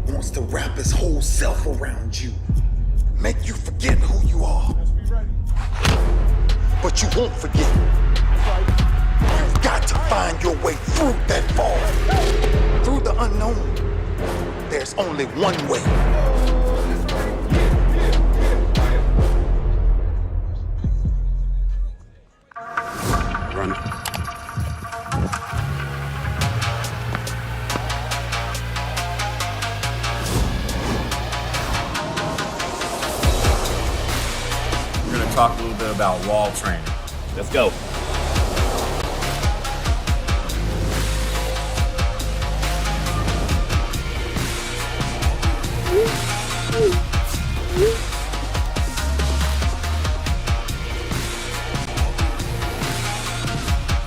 wants to wrap his whole self around you, make you forget who you are. But you won't forget. You've got to find your way through that fog. Through the unknown, there's only one way. Run. We're going to talk a little bit about wall training. Let's go.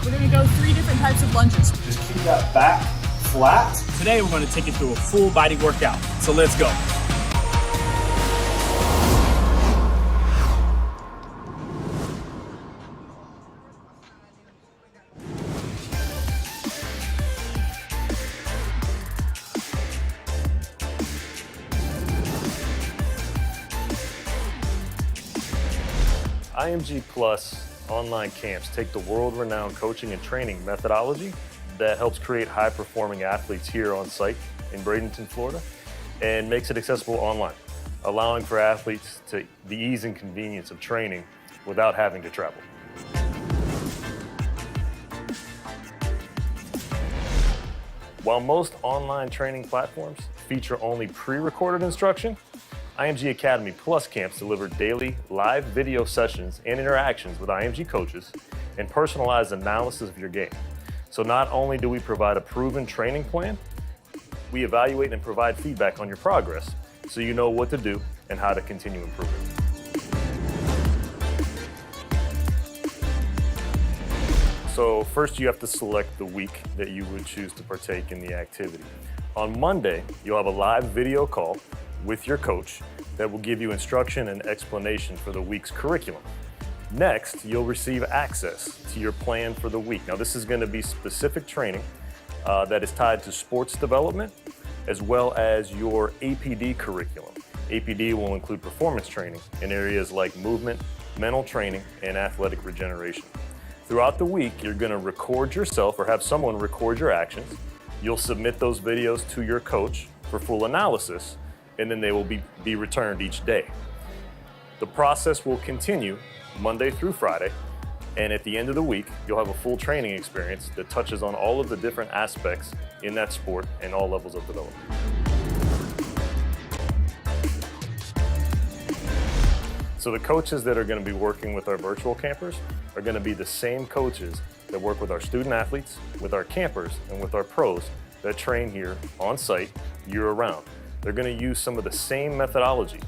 We're going to go 3 different types of lunges. Just keep that back flat. Today we're going to take it through a full body workout. So let's go. IMG Plus online camps take the world-renowned coaching and training methodology that helps create high-performing athletes here on site in Bradenton, Florida, and makes it accessible online, allowing for athletes to the ease and convenience of training without having to travel. While most online training platforms feature only pre-recorded instruction, IMG Academy Plus camps deliver daily live video sessions and interactions with IMG coaches and personalized analysis of your game. So not only do we provide a proven training plan, we evaluate and provide feedback on your progress so you know what to do and how to continue improving. So first you have to select the week that you would choose to partake in the activity. On Monday, you'll have a live video call with your coach that will give you instruction and explanation for the week's curriculum. Next, you'll receive access to your plan for the week. Now, this is going to be specific training that is tied to sports development as well as your APD curriculum. APD will include performance training in areas like movement, mental training, and athletic regeneration. Throughout the week, you're going to record yourself or have someone record your actions. You'll submit those videos to your coach for full analysis, and then they will be returned each day. The process will continue Monday through Friday, and at the end of the week, you'll have a full training experience that touches on all of the different aspects in that sport and all levels of development. So the coaches that are going to be working with our virtual campers are going to be the same coaches that work with our student athletes, with our campers, and with our pros that train here on site year-round. They're going to use some of the same methodology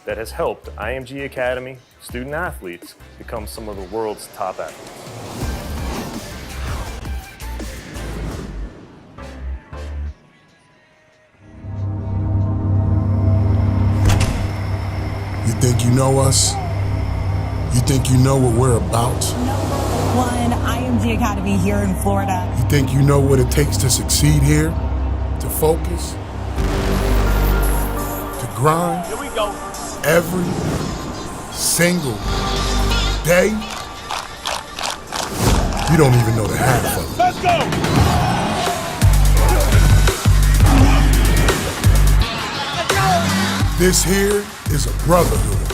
that has helped IMG Academy student athletes become some of the world's top athletes. You think you know us? You think you know what we're about? One IMG Academy here in Florida. You think you know what it takes to succeed here? To focus? To grind? Here we go. Every single day? You don't even know the half of it. Let's go! This here is a brotherhood.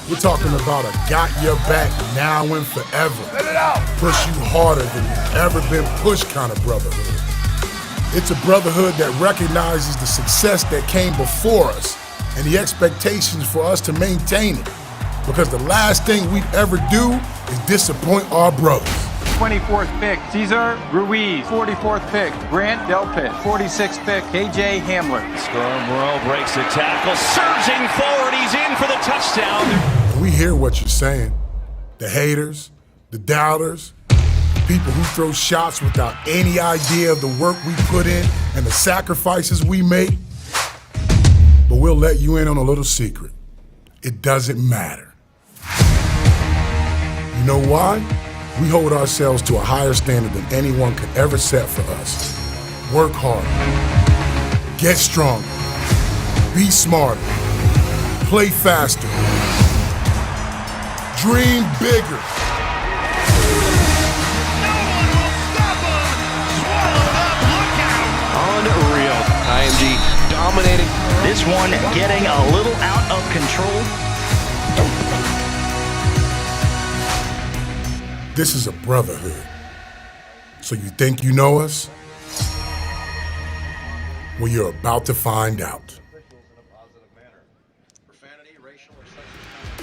We're talking about a got your back now and forever. Let it out! Push you harder than you've ever been pushed kind of brotherhood. It's a brotherhood that recognizes the success that came before us and the expectations for us to maintain it. Because the last thing we'd ever do is disappoint our brothers. 24th pick, Cesar Ruiz. 44th pick, Grant Delpit. 46th pick, KJ Hamler. Scarborough breaks the tackle, surging forward, he's in for the touchdown. We hear what you're saying. The haters, the doubters, people who throw shots without any idea of the work we put in and the sacrifices we make. But we'll let you in on a little secret. It doesn't matter. You know why? We hold ourselves to a higher standard than anyone could ever set for us. Work hard. Get stronger. Be smarter. Play faster. Dream bigger. Unreal. IMG dominating. This one getting a little out of control. This is a brotherhood. So you think you know us? Well, you're about to find out.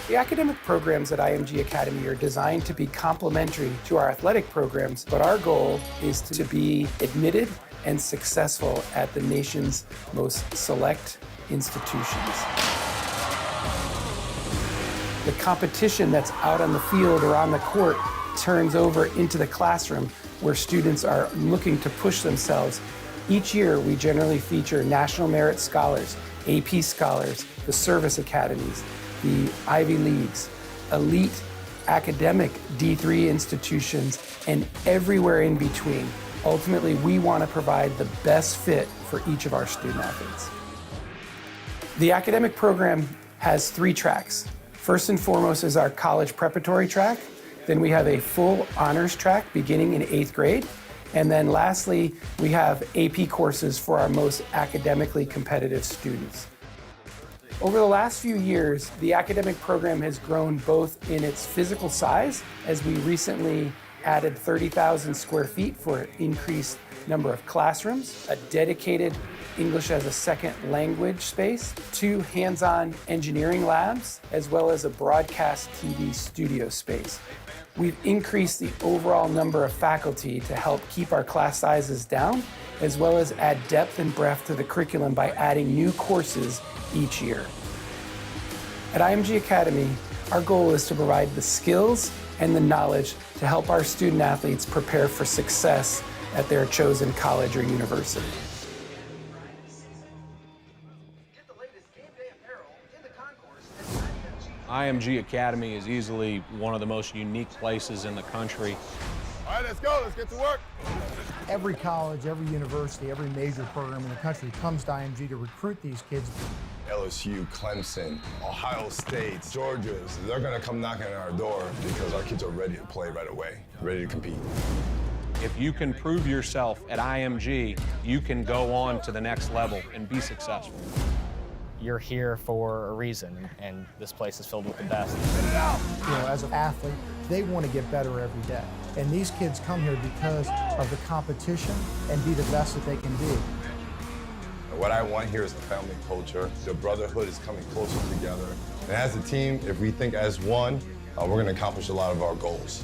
The academic programs at IMG Academy are designed to be complementary to our athletic programs, but our goal is to be admitted and successful at the nation's most select institutions. The competition that's out on the field or on the court turns over into the classroom where students are looking to push themselves. Each year, we generally feature National Merit Scholars, AP Scholars, the Service Academies, the Ivy Leagues, elite academic D3 institutions, and everywhere in between. Ultimately, we want to provide the best fit for each of our student athletes. The academic program has 3 tracks. First and foremost is our college preparatory track. Then we have a full honors track beginning in 8th grade. And then lastly, we have AP courses for our most academically competitive students. Over the last few years, the academic program has grown both in its physical size, as we recently added 30,000 square feet for an increased number of classrooms, a dedicated English as a second language space, 2 hands-on engineering labs, as well as a broadcast TV studio space. We've increased the overall number of faculty to help keep our class sizes down, as well as add depth and breadth to the curriculum by adding new courses each year. At IMG Academy, our goal is to provide the skills and the knowledge to help our student athletes prepare for success at their chosen college or university. IMG Academy is easily one of the most unique places in the country. All right, let's go. Let's get to work. Every college, every university, every major program in the country comes to IMG to recruit these kids. LSU, Clemson, Ohio State, Georgia's, they're going to come knocking on our door because our kids are ready to play right away, ready to compete. If you can prove yourself at IMG, you can go on to the next level and be successful. You're here for a reason, and this place is filled with the best. You know, as an athlete, they want to get better every day. And these kids come here because of the competition and be the best that they can be. What I want here is a family culture. The brotherhood is coming closer together. And as a team, if we think as one, we're going to accomplish a lot of our goals.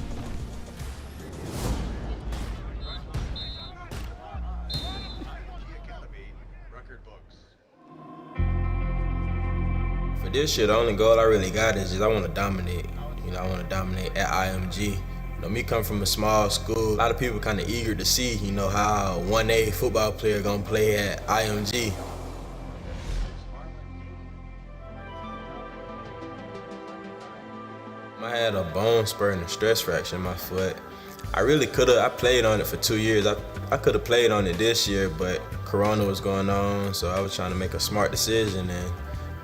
For this year, the only goal I really got is just I want to dominate. You know, I want to dominate at IMG. You know, me coming from a small school, a lot of people kind of eager to see, you know, how a 1A football player gonna play at IMG. I had a bone spur and a stress fracture in my foot. I really I played on it for 2 years. I could have played on it this year, but Corona was going on, so I was trying to make a smart decision, and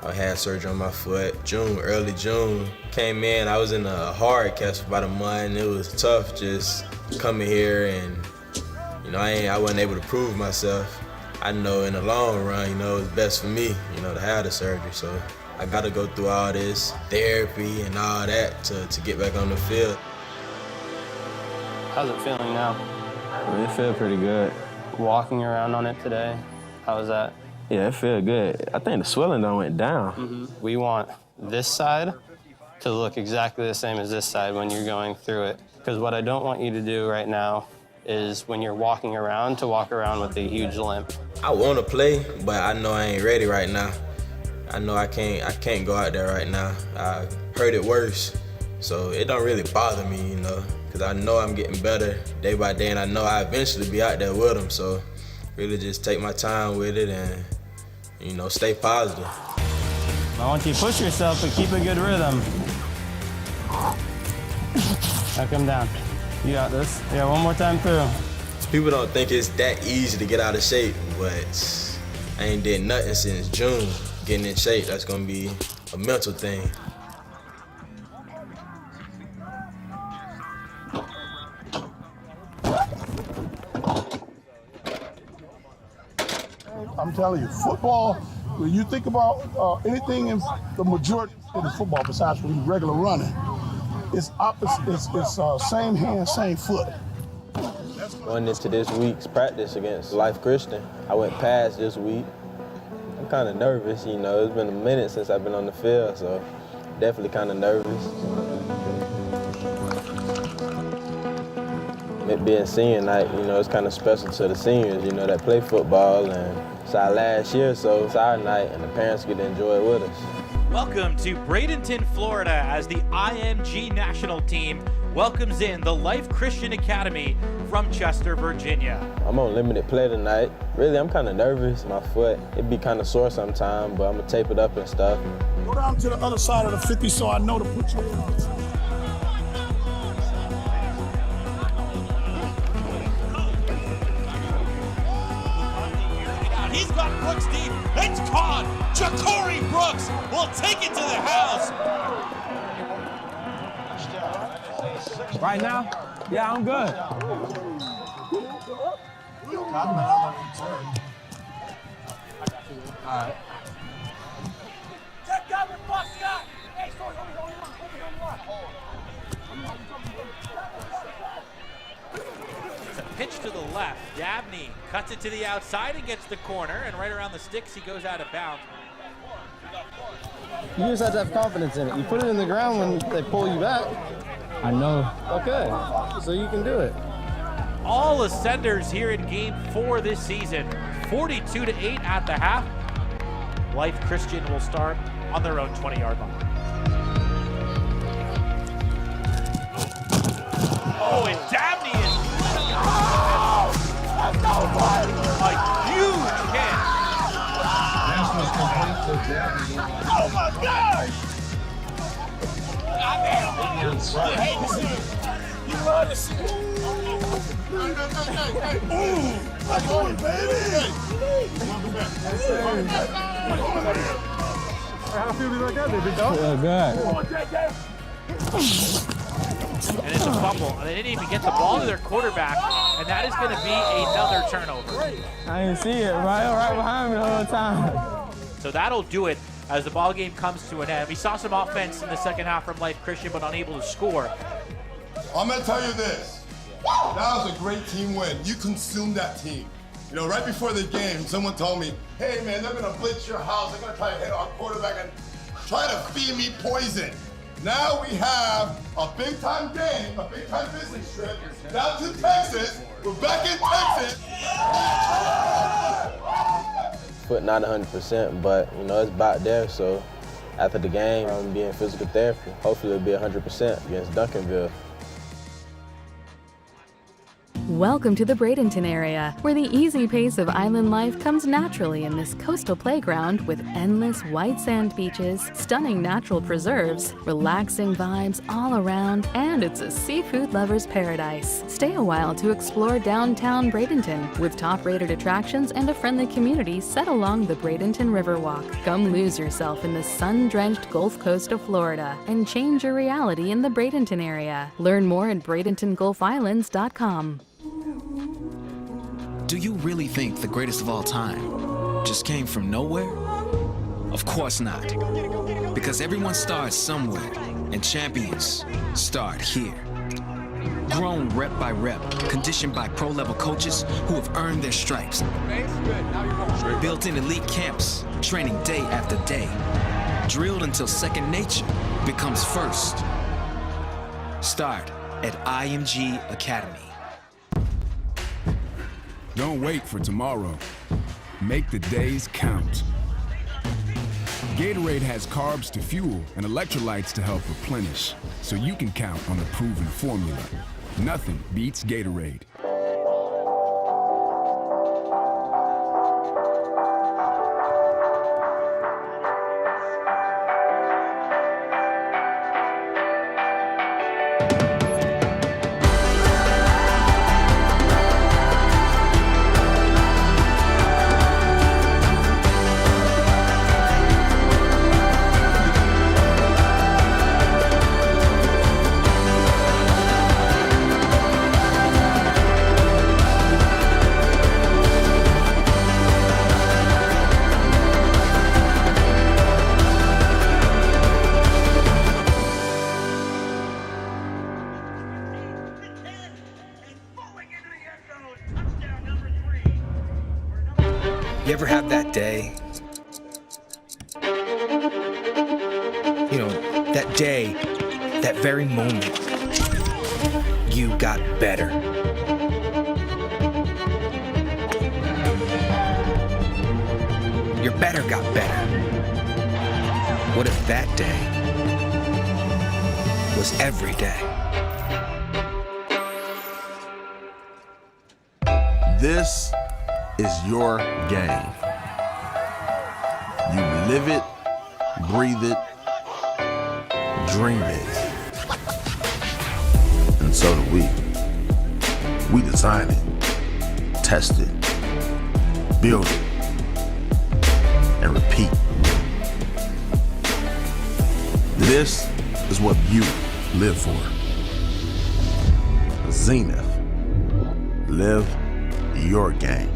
I had surgery on my foot. Early June, came in. I was in a hard cast for about a month. It was tough just coming here, and you know, I wasn't able to prove myself. I know in the long run, you know, it's best for me, you know, to have the surgery. So I got to go through all this therapy and all that to get back on the field. How's it feeling now? It feels pretty good. Walking around on it today, how was that? Yeah, it feels good. I think the swelling done went down. Mm-hmm. We want this side to look exactly the same as this side when you're going through it. Because what I don't want you to do right now is when you're walking around, to walk around with a huge limp. I want to play, but I know I ain't ready right now. I know I can't go out there right now. I heard it worse, so it don't really bother me, you know, because I know I'm getting better day by day, and I know I eventually be out there with them. So really just take my time with it and, you know, stay positive. I want you to push yourself, but keep a good rhythm. Now come down. You got this. Yeah, one more time through. People don't think it's that easy to get out of shape, but I ain't did nothing since June. getting in shape. That's going to be a mental thing. I'm telling you, football, when you think about anything in the majority of the football besides when you regular running, it's opposite, it's same hand, same foot. Going into this week's practice against Life Christian, I went past this week. I'm kind of nervous, you know. It's been a minute since I've been on the field, so definitely kind of nervous. It being senior night, you know, it's kind of special to the seniors, you know, that play football, and it's our last year, so it's our night, and the parents get to enjoy it with us. Welcome to Bradenton, Florida, as the IMG national team welcomes in the Life Christian Academy from Chester, Virginia. I'm on limited play tonight. Really, I'm kind of nervous. My foot, it'd be kind of sore sometimes, but I'm gonna tape it up and stuff. Go down to the other side of the 50 so I know to put you in. He's got Brooks deep. It's caught. Ja'Cory Brooks will take it to the house. Right now? Yeah, I'm good. All right. It's a pitch to the left. Dabney cuts it to the outside and gets the corner, and right around the sticks he goes out of bounds. You just have to have confidence in it. You put it in the ground when they pull you back. I know. Okay, so you can do it. All ascenders here in game 4 this season. 42-8 at the half. Life Christian will start on their own 20-yard line. Oh, and Dabney is a huge hit. Oh my God! You love to see it. Ooh, I'm going, baby. How feel you like that, big dog? Yeah, And it's a fumble, and they didn't even get the ball to their quarterback, and that is going to be another turnover. I didn't see it, right behind me the whole time. So that'll do it as the ball game comes to an end. We saw some offense in the second half from Life Christian, but unable to score. I'm gonna tell you this. That was a great team win. You consumed that team. You know, right before the game, someone told me, hey man, they're gonna blitz your house. They're gonna try to hit our quarterback and try to feed me poison. Now we have a big time game, a big time business trip down to Texas. We're back in Texas. Foot not 100%, but you know, it's about there, so after the game, I'm gonna be in physical therapy. Hopefully it'll be 100% against Duncanville. Welcome to the Bradenton area, where the easy pace of island life comes naturally in this coastal playground with endless white sand beaches, stunning natural preserves, relaxing vibes all around, and it's a seafood lover's paradise. Stay a while to explore downtown Bradenton with top-rated attractions and a friendly community set along the Bradenton Riverwalk. Come lose yourself in the sun-drenched Gulf Coast of Florida and change your reality in the Bradenton area. Learn more at BradentonGulfIslands.com. Do you really think the greatest of all time just came from nowhere? Of course not. Because everyone starts somewhere, and champions start here. Grown rep by rep, conditioned by pro-level coaches who have earned their stripes. Built in elite camps, training day after day. Drilled until second nature becomes first. Start at IMG Academy. Don't wait for tomorrow. Make the days count. Gatorade has carbs to fuel and electrolytes to help replenish, so you can count on a proven formula. Nothing beats Gatorade. You ever have that day? You know, that day, that very moment, you got better. Your better got better. What if that day was every day? This is your game. You live it, breathe it, dream it. And so do we. We design it, test it, build it, and repeat. This is what you live for. Zenith. Live your game.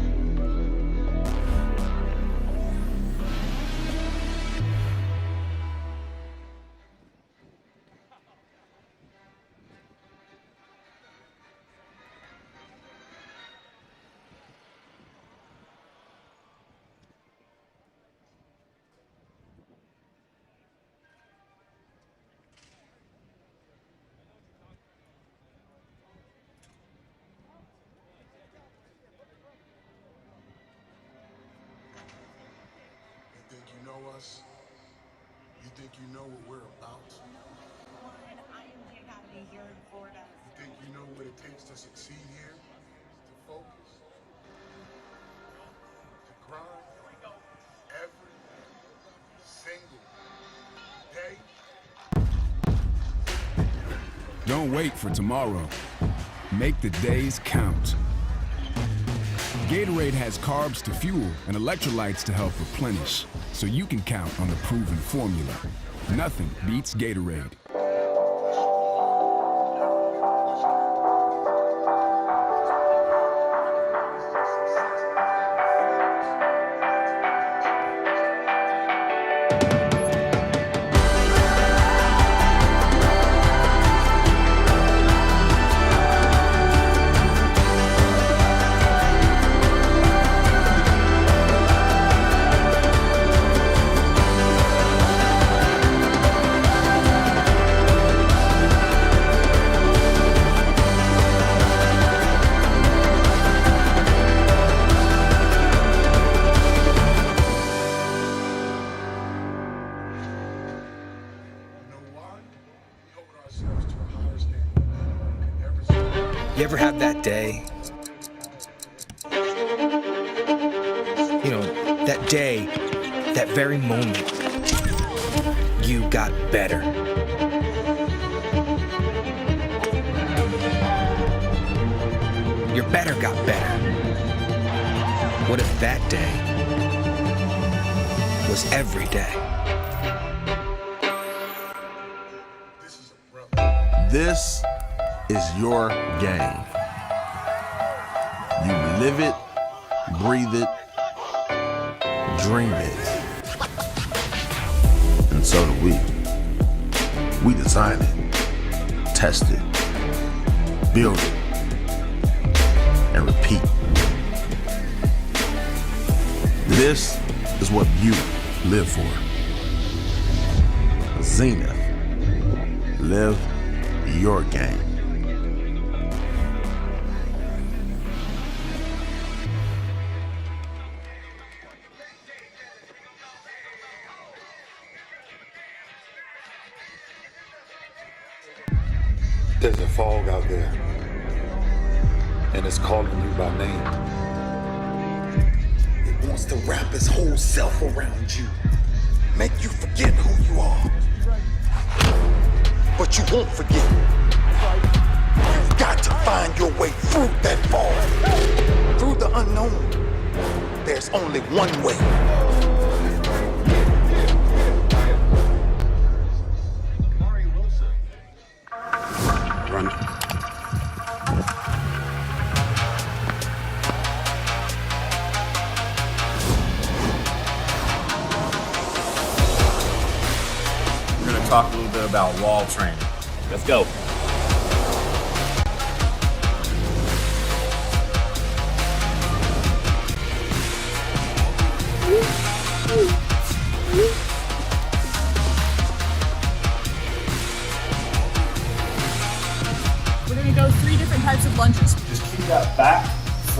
Us? You think you know what we're about? And IMG got me here in Florida. You think you know what it takes to succeed here? To focus? To grind? Every single day? Don't wait for tomorrow. Make the days count. Gatorade has carbs to fuel and electrolytes to help replenish, so you can count on the proven formula. Nothing beats Gatorade. You ever have that day? You know, that day, that very moment, you got better. Your better got better. What if that day was every day? This is your game. You live it, breathe it, dream it. And so do we. We design it, test it, build it, and repeat. This is what you live for. Zenith. Live your game. There's a fog out there, and it's calling you by name. It wants to wrap its whole self around you, make you forget who you are. But you won't forget. You've got to find your way through that fog, through the unknown. There's only one way. Run. We're going to talk a little bit about wall training. Let's go.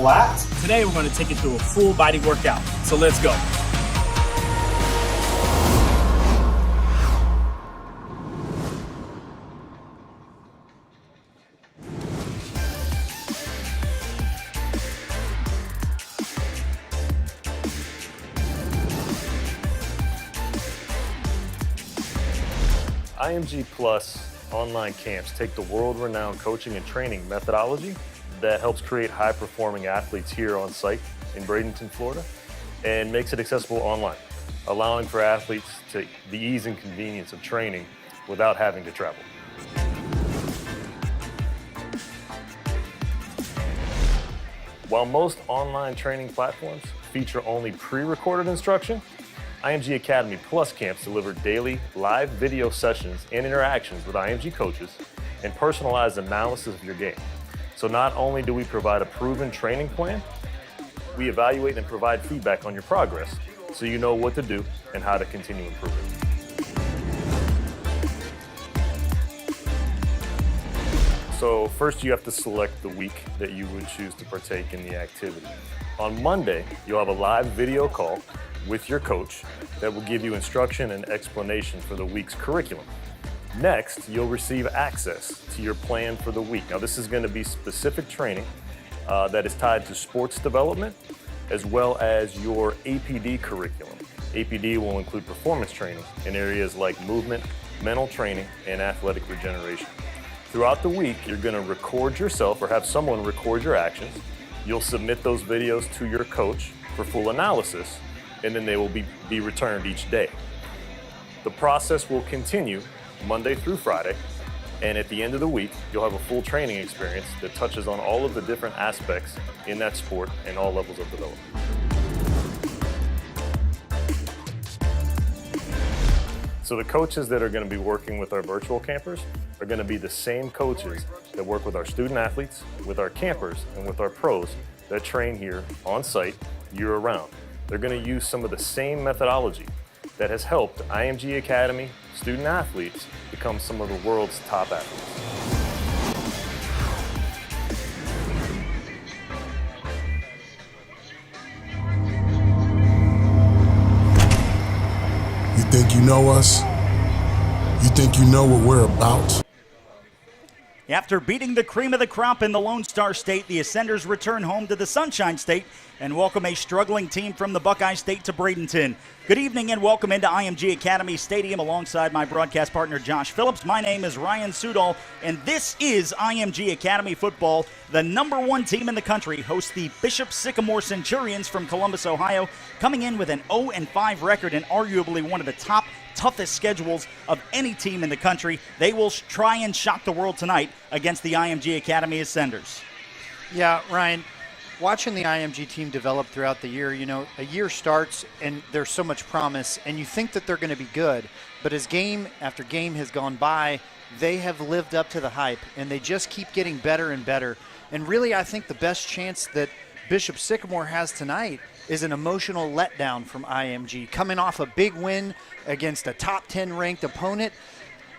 flat. Today we're going to take it through a full body workout. So let's go. IMG Plus online camps take the world-renowned coaching and training methodology that helps create high-performing athletes here on site in Bradenton, Florida, and makes it accessible online, allowing for athletes to the ease and convenience of training without having to travel. While most online training platforms feature only pre-recorded instruction, IMG Academy Plus camps deliver daily live video sessions and interactions with IMG coaches and personalized analysis of your game. So not only do we provide a proven training plan, we evaluate and provide feedback on your progress so you know what to do and how to continue improving. So first you have to select the week that you would choose to partake in the activity. On Monday, you'll have a live video call with your coach that will give you instruction and explanation for the week's curriculum. Next, you'll receive access to your plan for the week. Now, this is going to be specific training that is tied to sports development as well as your APD curriculum. APD will include performance training in areas like movement, mental training, and athletic regeneration. Throughout the week, you're going to record yourself or have someone record your actions. You'll submit those videos to your coach for full analysis, and then they will be returned each day. The process will continue Monday through Friday, and at the end of the week, you'll have a full training experience that touches on all of the different aspects in that sport and all levels of development. So the coaches that are going to be working with our virtual campers are going to be the same coaches that work with our student athletes, with our campers, and with our pros that train here on site year-round. They're going to use some of the same methodology that has helped IMG Academy student athletes become some of the world's top athletes. You think you know us? You think you know what we're about? After beating the cream of the crop in the Lone Star State, the Ascenders return home to the Sunshine State and welcome a struggling team from the Buckeye State to Bradenton. Good evening and welcome into IMG Academy Stadium alongside my broadcast partner Josh Phillips. My name is Ryan Sudol, and this is IMG Academy football. The #1 team in the country hosts the Bishop Sycamore Centurions from Columbus, Ohio, coming in with an 0-5 record and arguably one of the toughest schedules of any team in the country. They will try and shock the world tonight against the IMG Academy Ascenders. Yeah, Ryan, watching the IMG team develop throughout the year, you know, a year starts and there's so much promise and you think that they're going to be good, but as game after game has gone by, they have lived up to the hype and they just keep getting better and better. And really, I think the best chance that Bishop Sycamore has tonight is an emotional letdown from IMG. Coming off a big win against a top 10 ranked opponent,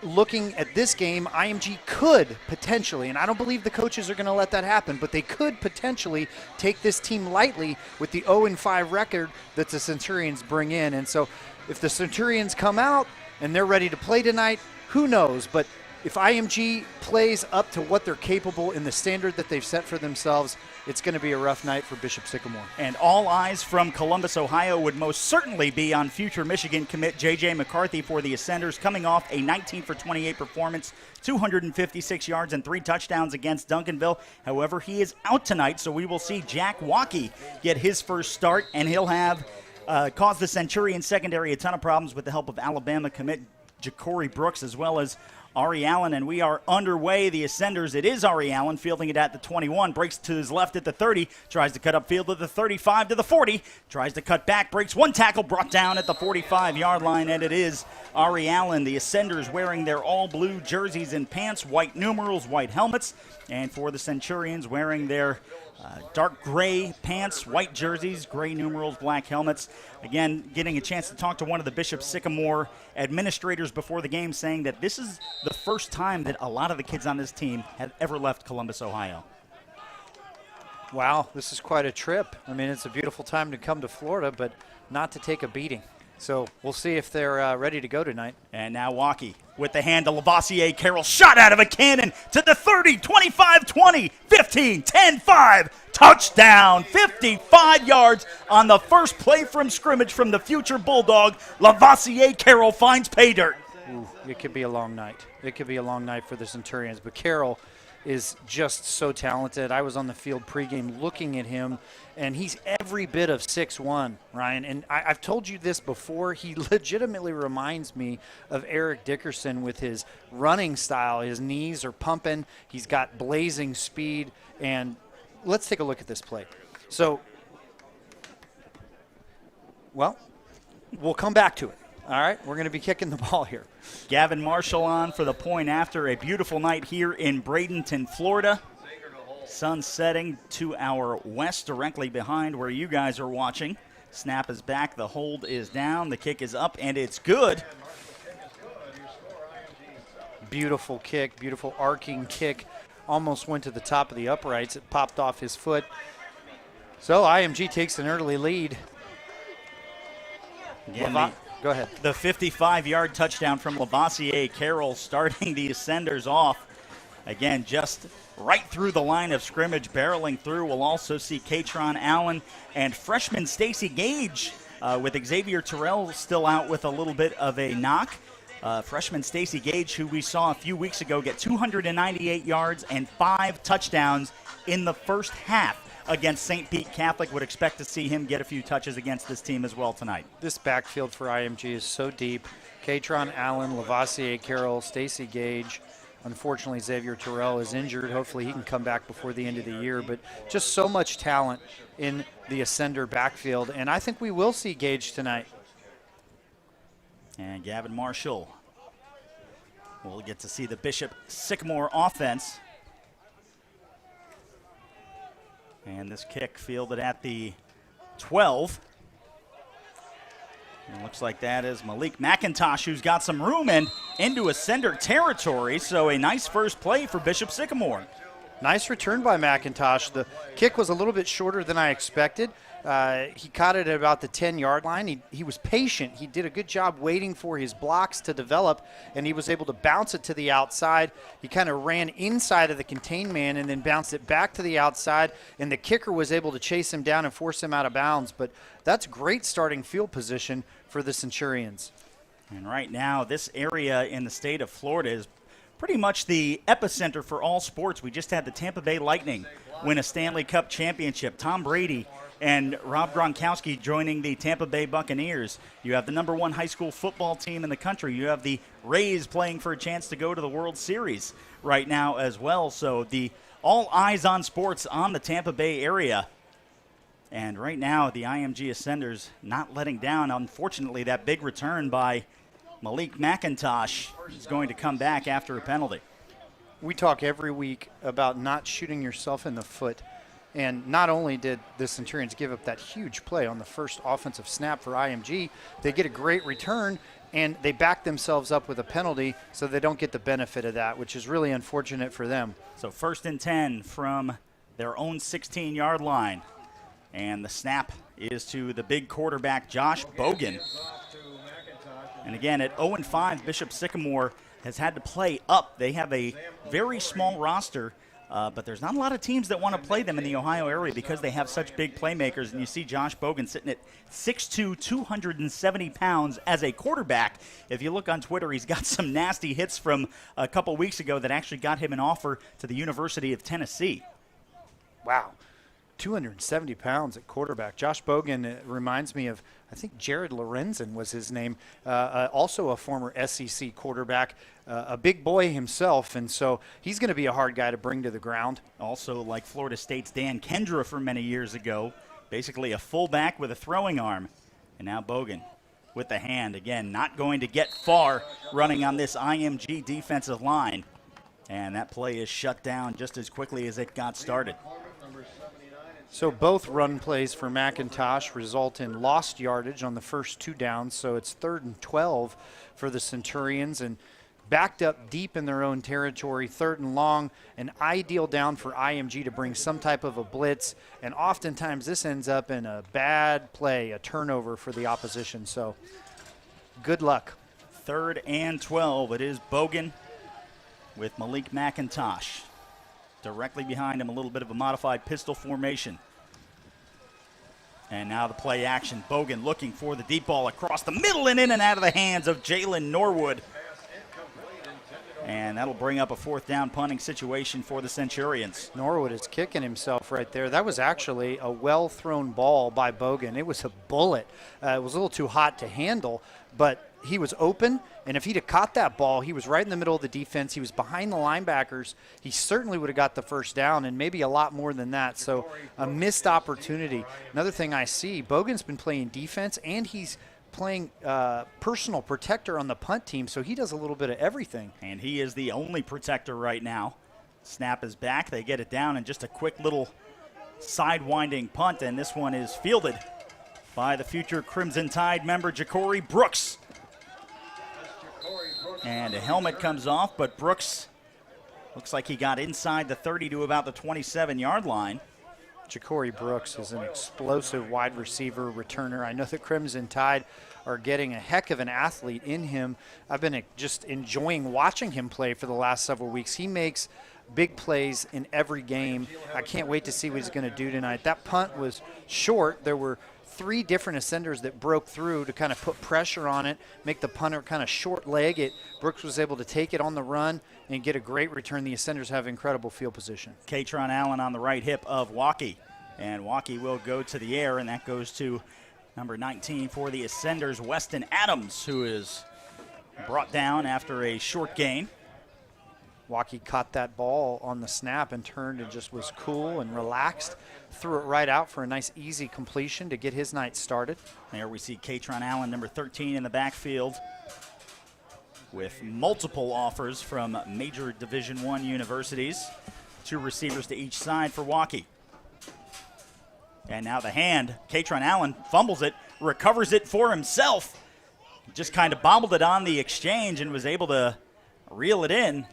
looking at this game, IMG could potentially, and I don't believe the coaches are going to let that happen, but they could potentially take this team lightly with the 0-5 record that the Centurions bring in. And so if the Centurions come out and they're ready to play tonight, who knows? But if IMG plays up to what they're capable in the standard that they've set for themselves, it's going to be a rough night for Bishop Sycamore. And all eyes from Columbus, Ohio would most certainly be on future Michigan commit J.J. McCarthy for the Ascenders, coming off a 19-for-28 performance, 256 yards and 3 touchdowns against Duncanville. However, he is out tonight, so we will see Jack Waukee get his first start, and he'll have caused the Centurion secondary a ton of problems with the help of Alabama commit Ja'Cory Brooks as well as Ari Allen, and we are underway. The Ascenders, it is Ari Allen fielding it at the 21, breaks to his left at the 30, tries to cut upfield at the 35 to the 40, tries to cut back, breaks one tackle, brought down at the 45-yard line, and it is Ari Allen. The Ascenders wearing their all-blue jerseys and pants, white numerals, white helmets, and for the Centurions wearing their dark gray pants, white jerseys, gray numerals, black helmets. Again, getting a chance to talk to one of the Bishop Sycamore administrators before the game, saying that this is the first time that a lot of the kids on this team have ever left Columbus, Ohio. Wow, this is quite a trip. I mean, it's a beautiful time to come to Florida, but not to take a beating. So we'll see if they're ready to go tonight. And now Waukee with the hand to Lavoisier Carroll. Shot out of a cannon to the 30, 25, 20, 15, 10, 5. Touchdown, 55 yards on the first play from scrimmage from the future Bulldog. Lavoisier Carroll finds pay dirt. Ooh, it could be a long night. It could be a long night for the Centurions, but Carroll is just so talented. I was on the field pregame looking at him, and he's every bit of 6'1", Ryan. And I've told you this before. He legitimately reminds me of Eric Dickerson with his running style. His knees are pumping. He's got blazing speed. And let's take a look at this play. So, well, we'll come back to it. All right, we're going to be kicking the ball here. Gavin Marshall on for the point after a beautiful night here in Bradenton, Florida. Sun setting to our west, directly behind where you guys are watching. Snap is back, the hold is down, the kick is up, and it's good. Beautiful kick, beautiful arcing kick. Almost went to the top of the uprights. It popped off his foot. So IMG takes an early lead. Again, go ahead. The 55-yard touchdown from Lavoisier Carroll starting the Ascenders off. Again, just right through the line of scrimmage, barreling through. We'll also see Katron Allen and freshman Stacy Gage with Xavier Terrell still out with a little bit of a knock. Freshman Stacy Gage, who we saw a few weeks ago get 298 yards and 5 touchdowns in the first half against St. Pete Catholic. Would expect to see him get a few touches against this team as well tonight. This backfield for IMG is so deep. Katron Allen, Lavoisier Carroll, Stacy Gage. Unfortunately, Xavier Terrell is injured. Hopefully he can come back before the end of the year. But just so much talent in the Ascender backfield. And I think we will see Gage tonight. And Gavin Marshall. We'll get to see the Bishop Sycamore offense. And this kick fielded at the 12. It looks like that is Malik McIntosh, who's got some room and into Ascender territory. So a nice first play for Bishop Sycamore. Nice return by McIntosh. The kick was a little bit shorter than I expected. He caught it at about the 10-yard line. He was patient. He did a good job waiting for his blocks to develop, and he was able to bounce it to the outside. He kind of ran inside of the contained man and then bounced it back to the outside, and the kicker was able to chase him down and force him out of bounds. But that's great starting field position for the Centurions. And right now, this area in the state of Florida is pretty much the epicenter for all sports. We just had the Tampa Bay Lightning win a Stanley Cup championship. Tom Brady and Rob Gronkowski joining the Tampa Bay Buccaneers. You have the #1 high school football team in the country. You have the Rays playing for a chance to go to the World Series right now as well. So the all eyes on sports on the Tampa Bay area. And right now, the IMG Ascenders not letting down. Unfortunately, that big return by Malik McIntosh is going to come back after a penalty. We talk every week about not shooting yourself in the foot. And not only did the Centurions give up that huge play on the first offensive snap for IMG, they get a great return, and they back themselves up with a penalty, so they don't get the benefit of that, which is really unfortunate for them. So 1st and 10 from their own 16-yard line. And the snap is to the big quarterback, Josh Bogan. And again, at 0-5, Bishop Sycamore has had to play up. They have a very small roster. But there's not a lot of teams that want to play them in the Ohio area because they have such big playmakers. And you see Josh Bogan sitting at 6'2", 270 pounds as a quarterback. If you look on Twitter, he's got some nasty hits from a couple weeks ago that actually got him an offer to the University of Tennessee. Wow. 270 pounds at quarterback. Josh Bogan reminds me of, I think Jared Lorenzen was his name, also a former SEC quarterback, a big boy himself, and so he's going to be a hard guy to bring to the ground. Also, like Florida State's Dan Kendra from many years ago, basically a fullback with a throwing arm. And now Bogan with the hand. Again, not going to get far running on this IMG defensive line. And that play is shut down just as quickly as it got started. So both run plays for McIntosh result in lost yardage on the first 2 downs, so it's 3rd and 12 for the Centurions. And backed up deep in their own territory, 3rd and long, an ideal down for IMG to bring some type of a blitz, and oftentimes this ends up in a bad play, a turnover for the opposition. So good luck. 3rd and 12. It is Bogan with Malik McIntosh. Directly behind him, a little bit of a modified pistol formation. And now the play action. Bogan looking for the deep ball across the middle and in and out of the hands of Jalen Norwood. And that'll bring up a 4th down punting situation for the Centurions. Norwood is kicking himself right there. That was actually a well-thrown ball by Bogan. It was a bullet. It was a little too hot to handle, but he was open, and if he'd have caught that ball, he was right in the middle of the defense. He was behind the linebackers. He certainly would have got the 1st down and maybe a lot more than that. So a missed opportunity. Another thing I see, Bogan's been playing defense, and he's playing personal protector on the punt team, so he does a little bit of everything. And he is the only protector right now. Snap is back. They get it down, and just a quick little side-winding punt, and this one is fielded by the future Crimson Tide member, Ja'Cory Brooks. And a helmet comes off, but Brooks looks like he got inside the 30 to about the 27-yard line. Ja'Cory Brooks is an explosive wide receiver returner. I know the Crimson Tide are getting a heck of an athlete in him. I've been just enjoying watching him play for the last several weeks. He makes big plays in every game. I can't wait to see what he's going to do tonight. That punt was short. There were 3 different ascenders that broke through to kind of put pressure on it, make the punter kind of short leg it. Brooks was able to take it on the run and get a great return. The ascenders have incredible field position. Katron Allen on the right hip of Waukee. And Waukee will go to the air, and that goes to number 19 for the ascenders, Weston Adams, who is brought down after a short gain. Waukee caught that ball on the snap and turned and just was cool and relaxed. Threw it right out for a nice, easy completion to get his night started. There we see Katron Allen, number 13, in the backfield with multiple offers from major Division I universities. 2 receivers to each side for Waukee. And now the hand. Katron Allen fumbles it, recovers it for himself. Just kind of bobbled it on the exchange and was able to reel it in.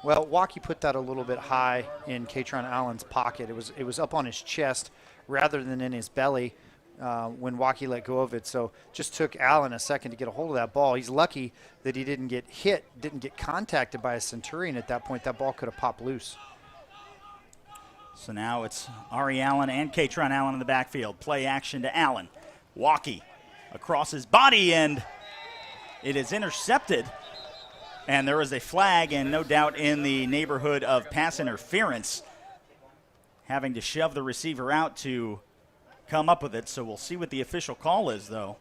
Well, Waukee put that a little bit high in Katron Allen's pocket. It was up on his chest rather than in his belly when Waukee let go of it. So just took Allen a second to get a hold of that ball. He's lucky that he didn't get hit, didn't get contacted by a Centurion at that point. That ball could have popped loose. So now it's Ari Allen and Katron Allen in the backfield. Play action to Allen. Waukee across his body, and it is intercepted. And there is a flag, and no doubt in the neighborhood of pass interference, having to shove the receiver out to come up with it. So we'll see what the official call is, though.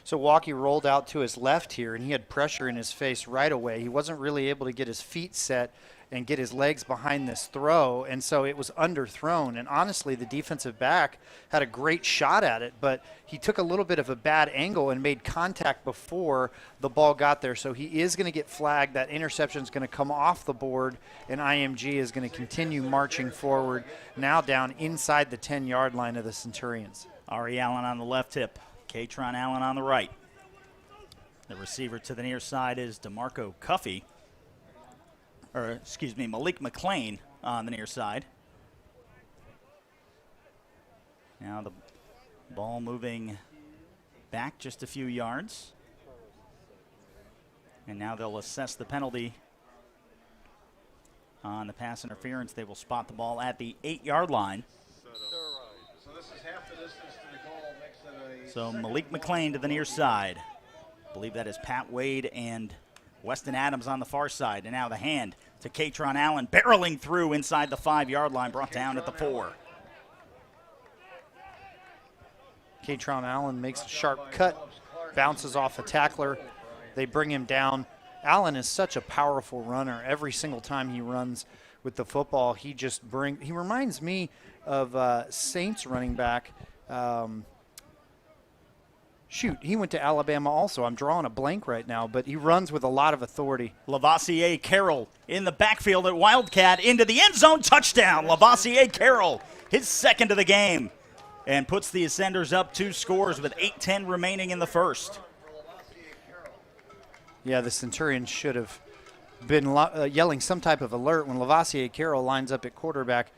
So Waukee rolled out to his left here, and he had pressure in his face right away. He wasn't really able to get his feet set and get his legs behind this throw, and so it was underthrown. And honestly, the defensive back had a great shot at it, but he took a little bit of a bad angle and made contact before the ball got there. So he is going to get flagged. That interception is going to come off the board, and IMG is going to continue marching forward, now down inside the 10-yard line of the Centurions. Ari Allen on the left hip, Katron Allen on the right. The receiver to the near side is DeMarco Cuffey. Malik McLean on the near side. Now the ball moving back just a few yards. And now they'll assess the penalty on the pass interference. They will spot the ball at the 8-yard line. So Malik McLean to the near side. I believe that is Pat Wade and Weston Adams on the far side. And now the hand to Katron Allen, barreling through inside the 5-yard line, brought down at the 4. Katron Allen makes a sharp cut, bounces off a tackler. They bring him down. Allen is such a powerful runner. Every single time he runs with the football, he reminds me of Saints running back. He went to Alabama also. I'm drawing a blank right now, but he runs with a lot of authority. Lavoisier Carroll in the backfield at Wildcat into the end zone. Touchdown. Lavoisier Carroll, his second of the game, and puts the Ascenders up 2 scores with 8:10 remaining in the first. Yeah, the Centurions should have been yelling some type of alert. When Lavassier Carroll lines up at quarterback,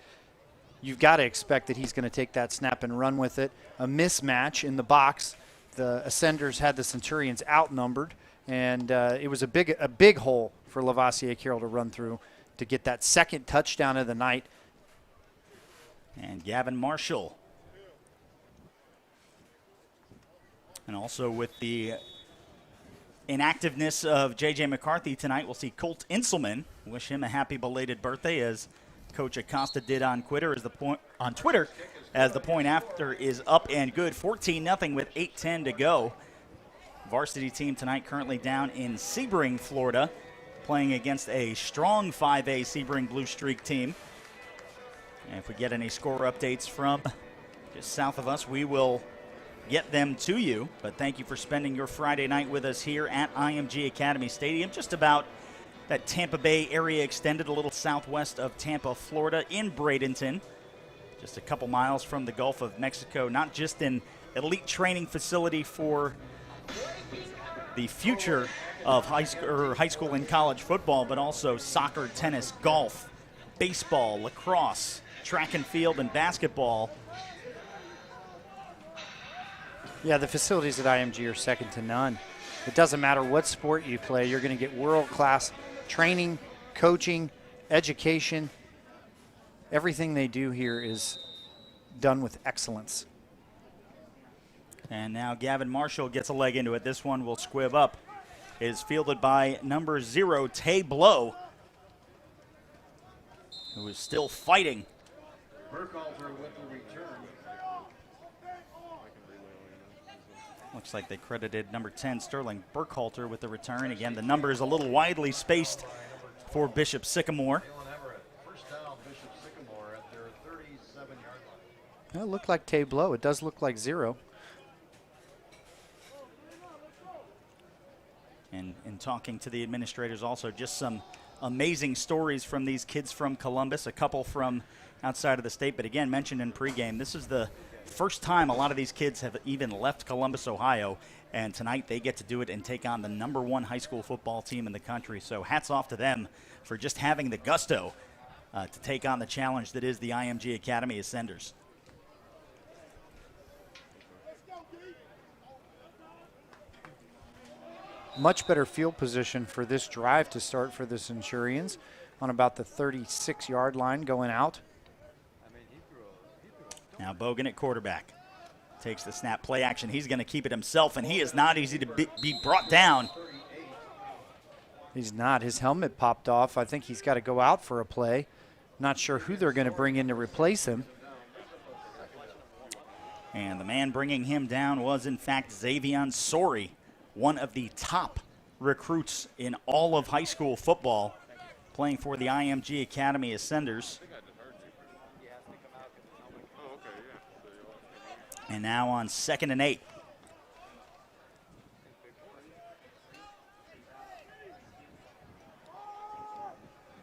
you've got to expect that he's going to take that snap and run with it. A mismatch in the box. The Ascenders had the Centurions outnumbered, and it was a big hole for Lavassier Carroll to run through to get that second touchdown of the night. And Gavin Marshall. And also with the inactiveness of J.J. McCarthy tonight, we'll see Colt Inselman. Wish him a happy belated birthday, as Coach Acosta did on Twitter as the point after is up and good. 14-0 with 8:10 to go. Varsity team tonight currently down in Sebring, Florida, playing against a strong 5A Sebring Blue Streak team. And if we get any score updates from just south of us, we will get them to you. But thank you for spending your Friday night with us here at IMG Academy Stadium, just about that Tampa Bay area extended, a little southwest of Tampa, Florida, in Bradenton. Just a couple miles from the Gulf of Mexico. Not just an elite training facility for the future of high school and college football, but also soccer, tennis, golf, baseball, lacrosse, track and field, and basketball. Yeah, the facilities at IMG are second to none. It doesn't matter what sport you play, you're going to get world-class training, coaching, education. Everything they do here is done with excellence. And now Gavin Marshall gets a leg into it. This one will squib up. It is fielded by number 0, Tay Blow, who is still fighting. Looks like they credited number 10, Sterling Burkhalter, with the return. Again, the number is a little widely spaced for Bishop Sycamore. It looked like Tay Blow. It does look like 0. And in talking to the administrators also, just some amazing stories from these kids from Columbus, a couple from outside of the state. But again, mentioned in pregame, this is the first time a lot of these kids have even left Columbus, Ohio, and tonight they get to do it and take on the number 1 high school football team in the country. So hats off to them for just having the gusto to take on the challenge that is the IMG Academy Ascenders. Much better field position for this drive to start for the Centurions on about the 36-yard line going out. Now Bogan at quarterback. Takes the snap, play action. He's going to keep it himself, and he is not easy to be brought down. He's not. His helmet popped off. I think he's got to go out for a play. Not sure who they're going to bring in to replace him. And the man bringing him down was, in fact, Xavion Sori, one of the top recruits in all of high school football, playing for the IMG Academy Ascenders. And now on 2nd and 8.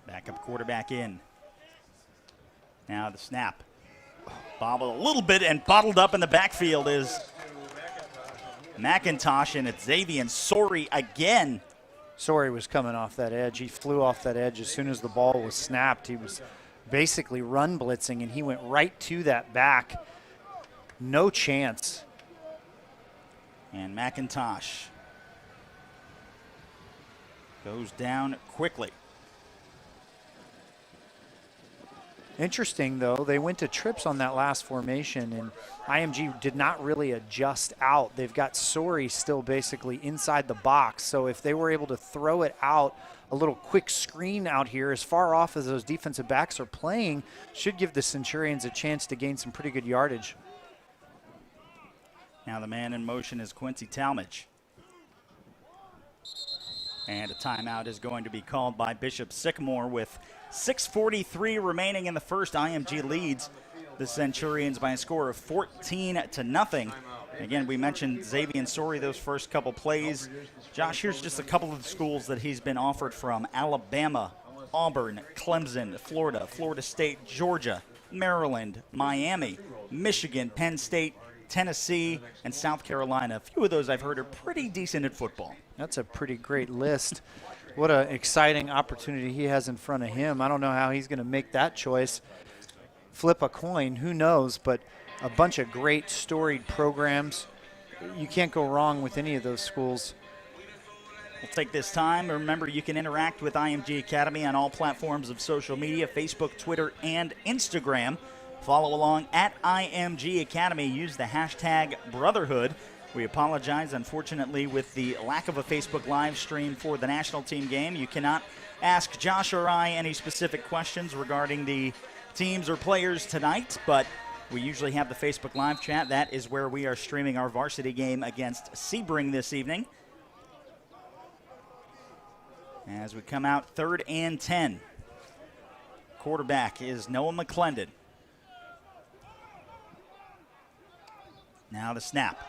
Backup quarterback in. Now the snap. Bobbled a little bit and bottled up in the backfield is McIntosh, and it's Xavion Sori again. Sori was coming off that edge. He flew off that edge as soon as the ball was snapped. He was basically run blitzing, and he went right to that back. No chance. And McIntosh goes down quickly. Interesting, though, they went to trips on that last formation, and IMG did not really adjust out. They've got Sori still basically inside the box, so if they were able to throw it out, a little quick screen out here as far off as those defensive backs are playing, should give the Centurions a chance to gain some pretty good yardage. Now the man in motion is Quincy Talmadge. And a timeout is going to be called by Bishop Sycamore with 6:43 remaining in the first. IMG leads the Centurions by a score of 14-0. Again, we mentioned Xavion Sori those first couple plays. Josh, here's just a couple of the schools that he's been offered from: Alabama, Auburn, Clemson, Florida, Florida State, Georgia, Maryland, Miami, Michigan, Penn State, Tennessee, and South Carolina. A few of those I've heard are pretty decent at football. That's a pretty great list. What an exciting opportunity he has in front of him. I don't know how he's going to make that choice. Flip a coin, who knows, but a bunch of great storied programs. You can't go wrong with any of those schools. We'll take this time. Remember, you can interact with IMG Academy on all platforms of social media, Facebook, Twitter, and Instagram. Follow along at IMG Academy. Use the hashtag brotherhood. We apologize, unfortunately, with the lack of a Facebook live stream for the national team game. You cannot ask Josh or I any specific questions regarding the teams or players tonight, but we usually have the Facebook live chat. That is where we are streaming our varsity game against Sebring this evening. As we come out 3rd and 10. Quarterback is Noah McClendon. Now the snap.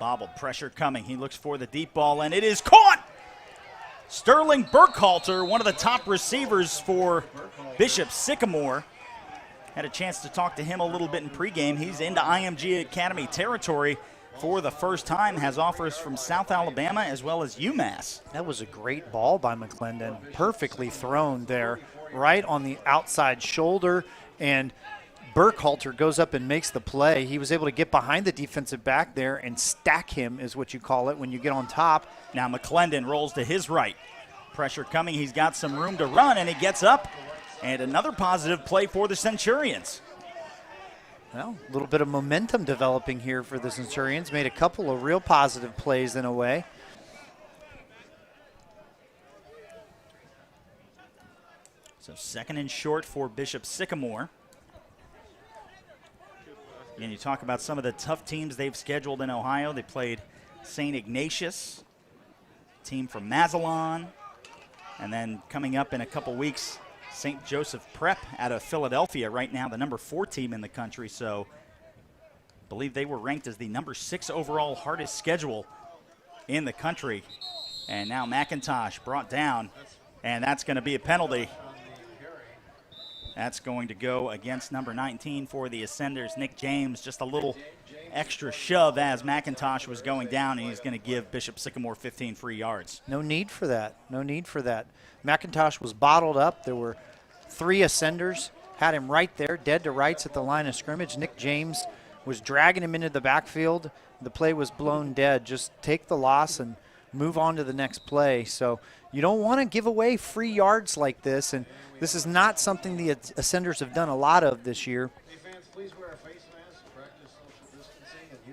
Bobbled, pressure coming. He looks for the deep ball, and it is caught! Sterling Burkhalter, one of the top receivers for Bishop Sycamore. Had a chance to talk to him a little bit in pregame. He's into IMG Academy territory for the first time, has offers from South Alabama as well as UMass. That was a great ball by McClendon. Perfectly thrown there, right on the outside shoulder, and Burkhalter goes up and makes the play. He was able to get behind the defensive back there and stack him, is what you call it when you get on top. Now McClendon rolls to his right. Pressure coming. He's got some room to run, and he gets up. And another positive play for the Centurions. Well, a little bit of momentum developing here for the Centurions. Made a couple of real positive plays in a way. So 2nd and short for Bishop Sycamore. Again, you talk about some of the tough teams they've scheduled in Ohio. They played St. Ignatius, team from Mazatlan, and then coming up in a couple weeks, St. Joseph Prep out of Philadelphia, right now the number 4 team in the country. So I believe they were ranked as the number 6 overall hardest schedule in the country. And now McIntosh brought down, and that's going to be a penalty. That's going to go against number 19 for the Ascenders, Nick James. Just a little extra shove as McIntosh was going down, and he's going to give Bishop Sycamore 15 free yards. No need for that. No need for that. McIntosh was bottled up. There were 3 Ascenders, had him right there, dead to rights at the line of scrimmage. Nick James was dragging him into the backfield. The play was blown dead. Just take the loss and move on to the next play. So you don't want to give away free yards like this, and this is not something the Ascenders have done a lot of this year.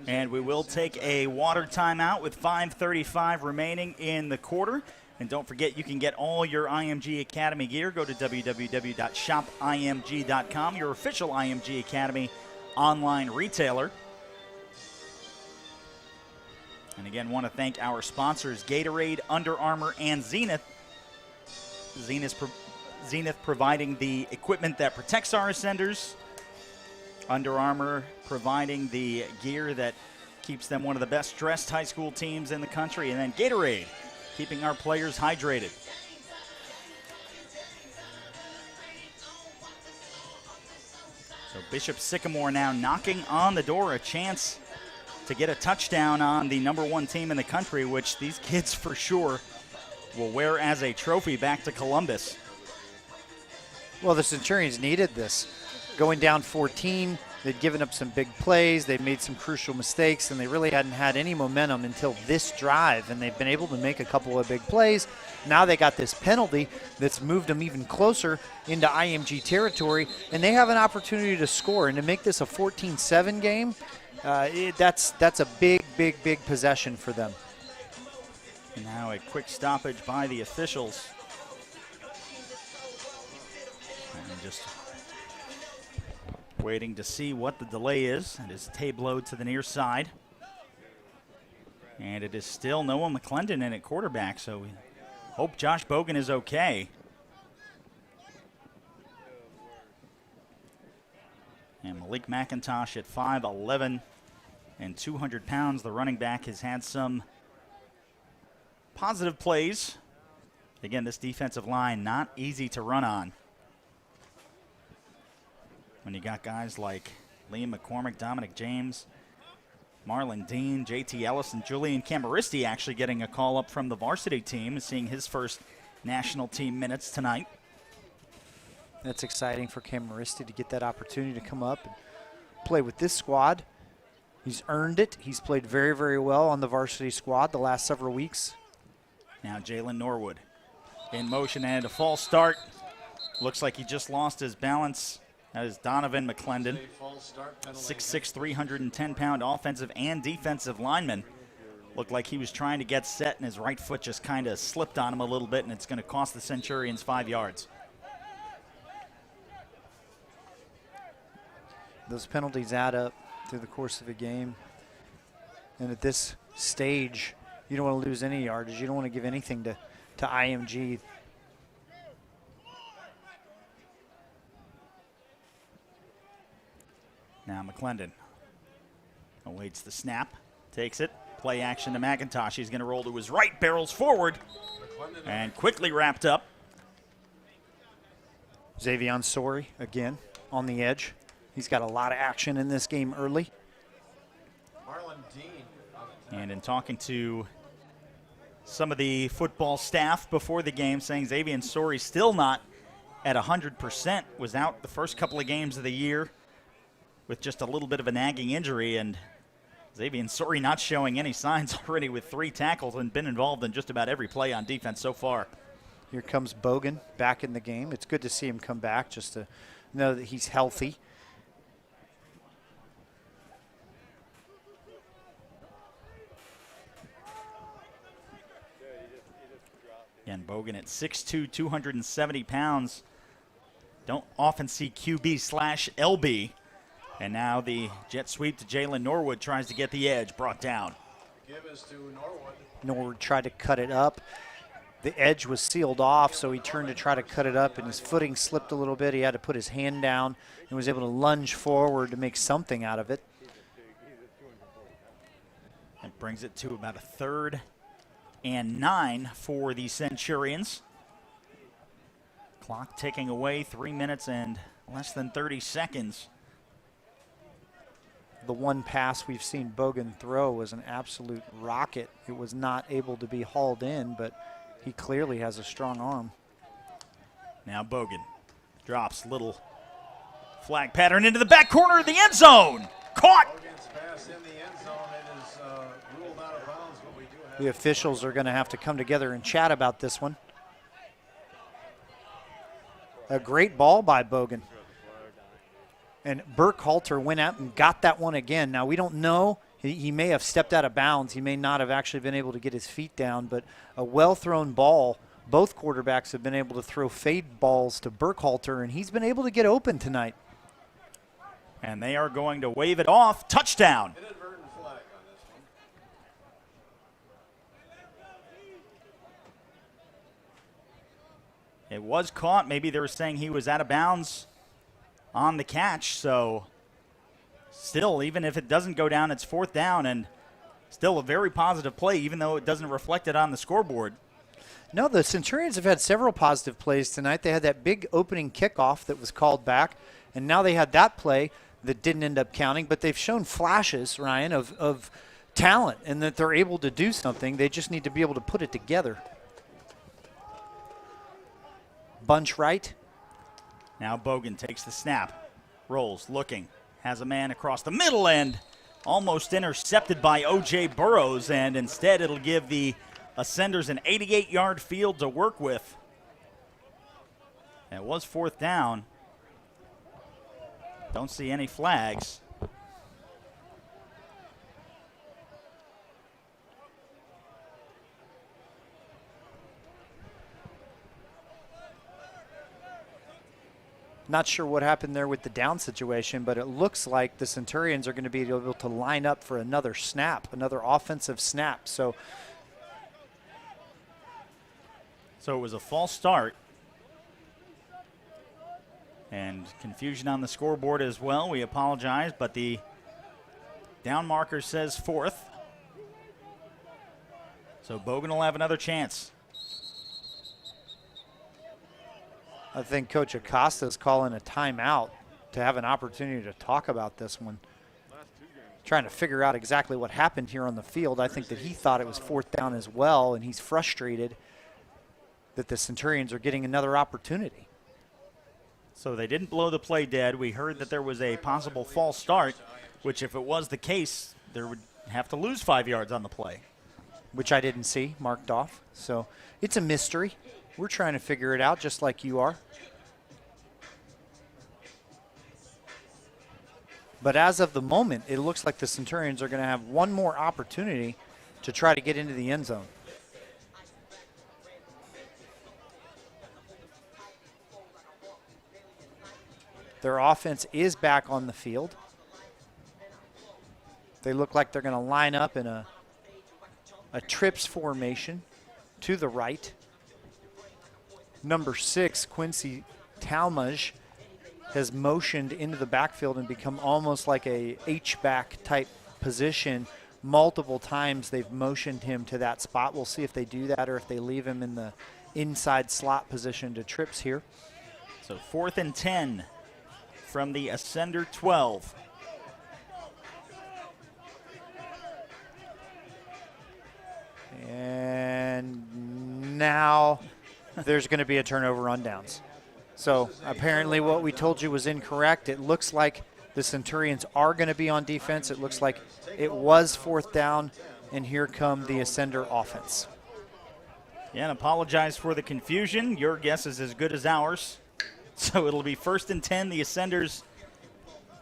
And we will take a water timeout with 5:35 remaining in the quarter. And don't forget, you can get all your IMG Academy gear. Go to www.shopimg.com, your official IMG Academy online retailer. And again, want to thank our sponsors, Gatorade, Under Armour, and Zenith. Zenith providing the equipment that protects our Ascenders. Under Armour providing the gear that keeps them one of the best dressed high school teams in the country. And then Gatorade, keeping our players hydrated. So Bishop Sycamore now knocking on the door, a chance to get a touchdown on the number 1 team in the country, which these kids for sure will wear as a trophy back to Columbus. Well, the Centurions needed this. Going down 14, they'd given up some big plays, they'd made some crucial mistakes, and they really hadn't had any momentum until this drive, and they've been able to make a couple of big plays. Now they got this penalty that's moved them even closer into IMG territory, and they have an opportunity to score. And to make this a 14-7 game, that's a big possession for them. And now a quick stoppage by the officials. And just waiting to see what the delay is. It is tableaued to the near side. And it is still Noah McClendon in at quarterback, so we hope Josh Bogan is okay. And Malik McIntosh at 5'11" and 200 pounds. The running back has had some positive plays. Again, this defensive line not easy to run on. When you got guys like Liam McCormick, Dominic James, Marlon Dean, JT Ellis, and Julian Camaristi actually getting a call up from the varsity team, seeing his first national team minutes tonight. That's exciting for Camaristi to get that opportunity to come up and play with this squad. He's earned it. He's played very, very well on the varsity squad the last several weeks. Now Jalen Norwood in motion and a false start. Looks like he just lost his balance. That is Donovan McClendon, 6'6", 310-pound offensive and defensive lineman. Looked like he was trying to get set, and his right foot just kind of slipped on him a little bit, and it's going to cost the Centurions 5 yards. Those penalties add up through the course of a game. And at this stage, you don't want to lose any yardage. You don't want to give anything to IMG. Now McClendon awaits the snap, takes it, play action to McIntosh. He's going to roll to his right, barrels forward, and quickly wrapped up. Xavier Sori again on the edge. He's got a lot of action in this game early. And in talking to some of the football staff before the game, saying Xavier Sori still not at 100%, was out the first couple of games of the year with just a little bit of a nagging injury, and Xavier Sori not showing any signs already with 3 tackles and been involved in just about every play on defense so far. Here comes Bogan back in the game. It's good to see him come back just to know that he's healthy. And Bogan at 6'2", 270 pounds. Don't often see QB/LB. And now the jet sweep to Jalen Norwood, tries to get the edge, brought down. Norwood tried to cut it up. The edge was sealed off, so he turned to try to cut it up, and his footing slipped a little bit. He had to put his hand down and was able to lunge forward to make something out of it. That brings it to about a 3rd and 9 for the Centurions. Clock ticking away, 3 minutes and less than 30 seconds. The one pass we've seen Bogan throw was an absolute rocket. It was not able to be hauled in, but he clearly has a strong arm. Now Bogan drops, little flag pattern into the back corner of the end zone. Caught. The officials are going to have to come together and chat about this one. A great ball by Bogan. And Burkhalter went out and got that one again. Now, we don't know. He may have stepped out of bounds. He may not have actually been able to get his feet down, but a well-thrown ball. Both quarterbacks have been able to throw fade balls to Burkhalter, and he's been able to get open tonight. And they are going to wave it off. Touchdown. It was caught. Maybe they were saying he was out of bounds on the catch. So still, even if it doesn't go down, it's 4th down, and still a very positive play, even though it doesn't reflect it on the scoreboard. No, the Centurions have had several positive plays tonight. They had that big opening kickoff that was called back, and now they had that play that didn't end up counting, but they've shown flashes, Ryan, of talent and that they're able to do something. They just need to be able to put it together. Bunch right. Now Bogan takes the snap, rolls, looking, has a man across the middle and almost intercepted by O.J. Burrows, and instead it'll give the Ascenders an 88-yard field to work with. And it was 4th down. Don't see any flags. Not sure what happened there with the down situation, but it looks like the Centurions are going to be able to line up for another snap, another offensive snap. So it was a false start. And confusion on the scoreboard as well. We apologize, but the down marker says 4th. So Bogan will have another chance. I think Coach Acosta is calling a timeout to have an opportunity to talk about this one. Trying to figure out exactly what happened here on the field. I think that he thought it was 4th down as well, and he's frustrated. that the Centurions are getting another opportunity. So they didn't blow the play dead. We heard that there was a possible false start, which if it was the case, there would have to lose 5 yards on the play. Which I didn't see marked off. So it's a mystery. We're trying to figure it out just like you are. But as of the moment, it looks like the Centurions are going to have one more opportunity to try to get into the end zone. Their offense is back on the field. They look like they're going to line up in a trips formation to the right. Number 6, Quincy Talmadge, has motioned into the backfield and become almost like a H-back type position. Multiple times they've motioned him to that spot. We'll see if they do that or if they leave him in the inside slot position to trips here. So 4th and 10 from the Ascender 12. And now there's going to be a turnover on downs. So apparently what we told you was incorrect. It looks like the Centurions are going to be on defense. It looks like it was 4th down, and here come the Ascender offense. Yeah, and apologize for the confusion. Your guess is as good as ours. So it'll be 1st and 10, the Ascenders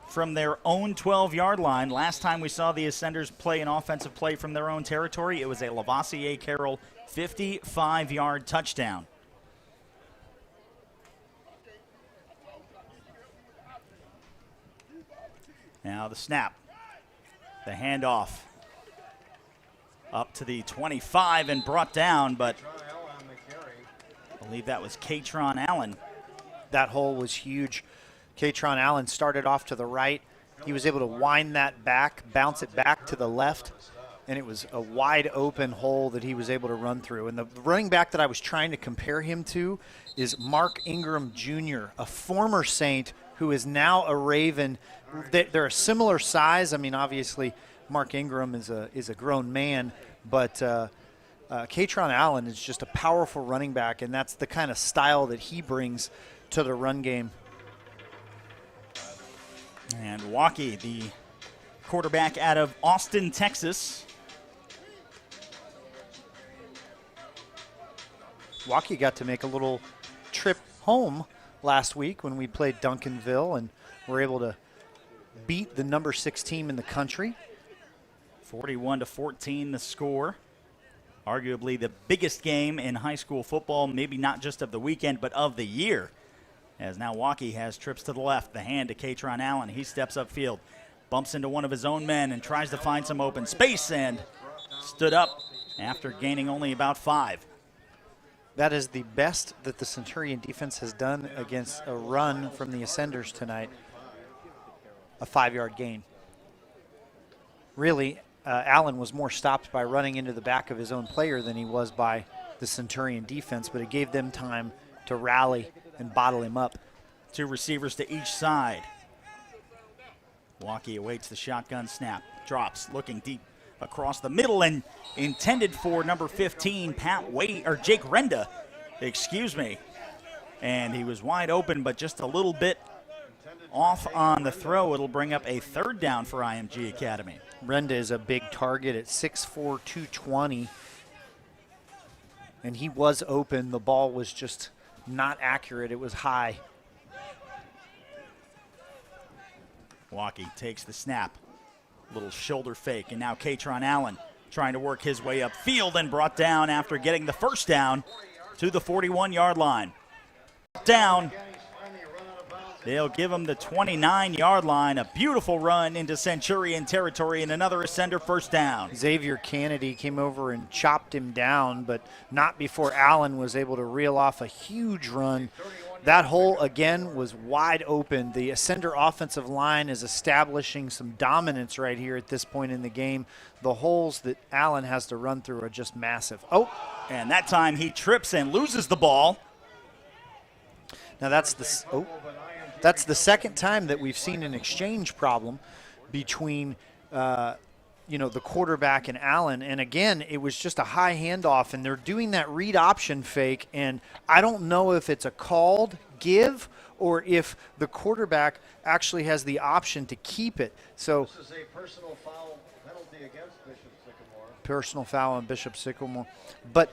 from their own 12-yard line. Last time we saw the Ascenders play an offensive play from their own territory, it was a Lavoisier Carroll 55-yard touchdown. Now the snap, the handoff up to the 25 and brought down, but I believe that was Katron Allen. That hole was huge. Katron Allen started off to the right. He was able to wind that back, bounce it back to the left, and it was a wide open hole that he was able to run through. And the running back that I was trying to compare him to is Mark Ingram Jr., a former Saint who is now a Raven. They're a similar size. I mean, obviously, Mark Ingram is a grown man, but Katron Allen is just a powerful running back, and that's the kind of style that he brings to the run game. And Waukee, the quarterback out of Austin, Texas. Waukee got to make a little trip home last week when we played Duncanville and were able to beat the number 6 team in the country. 41-14 the score. Arguably the biggest game in high school football, maybe not just of the weekend, but of the year. As now Waukee has trips to the left, the hand to Katron Allen. He steps upfield, bumps into one of his own men and tries to find some open space and stood up after gaining only about 5. That is the best that the Centurion defense has done against a run from the Ascenders tonight. A 5-yard gain. Really, Allen was more stopped by running into the back of his own player than he was by the Centurion defense, but it gave them time to rally and bottle him up. 2 receivers to each side. Waukee awaits the shotgun snap. Drops, looking deep across the middle and intended for number 15, Jake Renda, excuse me. And he was wide open, but just a little bit off on the throw. It'll bring up a 3rd down for IMG Academy. Renda is a big target at 6'4", 220. And he was open. The ball was just not accurate. It was high. Waukee takes the snap. Little shoulder fake, and now Katron Allen trying to work his way upfield and brought down after getting the 1st down to the 41-yard line. Down. They'll give him the 29-yard line. A beautiful run into Centurion territory and another Ascender 1st down. Xavier Kennedy came over and chopped him down, but not before Allen was able to reel off a huge run. That hole, again, was wide open. The Ascender offensive line is establishing some dominance right here at this point in the game. The holes that Allen has to run through are just massive. Oh, and that time he trips and loses the ball. Now that's the 2nd time that we've seen an exchange problem between the quarterback and Allen. And again, it was just a high handoff, and they're doing that read option fake. And I don't know if it's a called give or if the quarterback actually has the option to keep it. So this is a personal foul penalty against Bishop Sycamore. Personal foul on Bishop Sycamore. But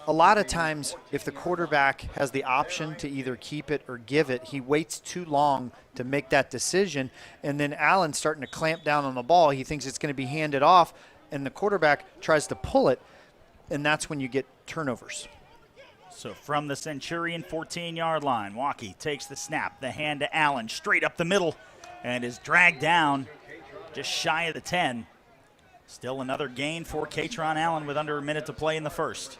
a lot of times, if the quarterback has the option to either keep it or give it, he waits too long to make that decision, and then Allen's starting to clamp down on the ball. He thinks it's going to be handed off, and the quarterback tries to pull it, and that's when you get turnovers. So from the Centurion 14-yard line, Waukee takes the snap, the hand to Allen, straight up the middle, and is dragged down just shy of the 10. Still another gain for Katron Allen with under a minute to play in the first.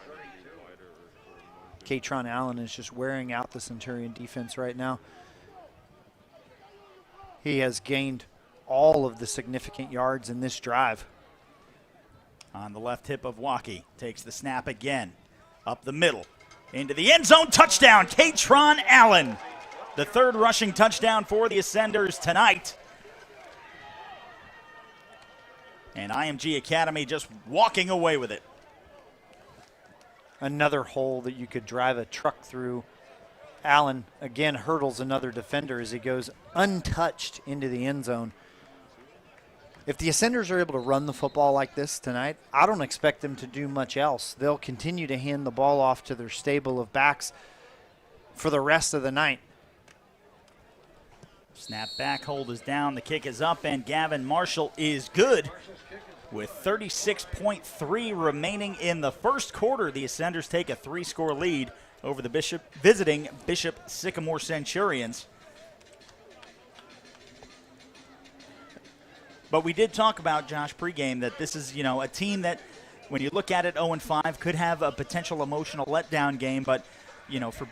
Katron Allen is just wearing out the Centurion defense right now. He has gained all of the significant yards in this drive. On the left hip of Waukee, takes the snap again, up the middle, into the end zone, touchdown, Katron Allen. The third rushing touchdown for the Ascenders tonight. And IMG Academy just walking away with it. Another hole that you could drive a truck through. Allen, again, hurdles another defender as he goes untouched into the end zone. If the Ascenders are able to run the football like this tonight, I don't expect them to do much else. They'll continue to hand the ball off to their stable of backs for the rest of the night. Snap back, hold is down, the kick is up, and Gavin Marshall is good. With 36.3 remaining in the first quarter, the Ascenders take a 3-score lead over the visiting Bishop Sycamore Centurions. But we did talk about, Josh, pregame, that this is, a team that, when you look at it 0-5, could have a potential emotional letdown game. But, for Bishop